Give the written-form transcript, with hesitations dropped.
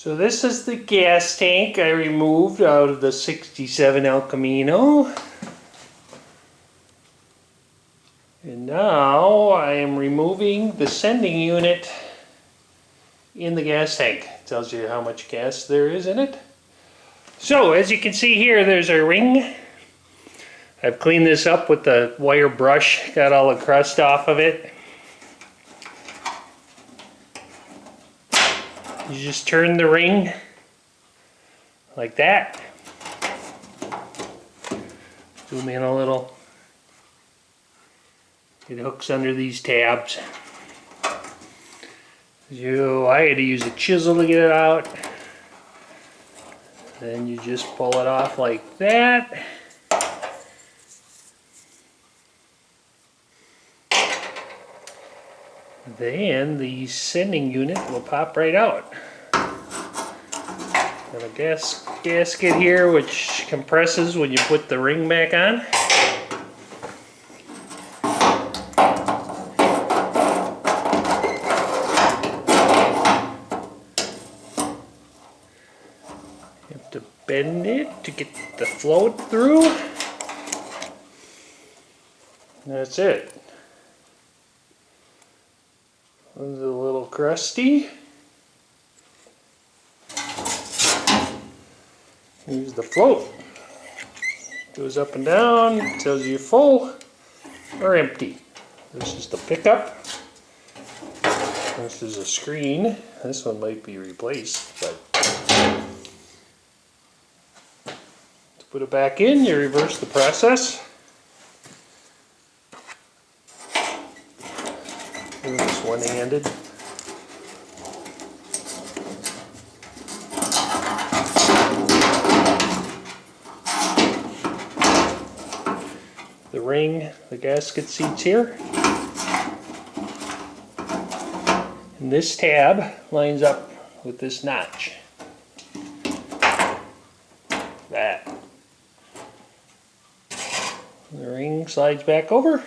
So this is the gas tank I removed out of the 67 El Camino. And now I am removing the sending unit in the gas tank. It tells you how much gas there is in it. So as you can see here, there's a ring. I've cleaned this up with the wire brush, got all the crust off of it. You just turn the ring like that. Zoom in a little. It hooks under these tabs. I had to use a chisel to get it out. Then you just pull it off like that. Then the sending unit will pop right out. Got a gasket here which compresses when you put the ring back on. You have to bend it to get the float through. And that's it. One's a little crusty. Here's the float. Goes up and down, tells you full or empty. This is the pickup. This is a screen. This one might be replaced, but to put it back in, you reverse the process. This one-handed. The ring, the gasket seats here. And this tab lines up with this notch. That. The ring slides back over.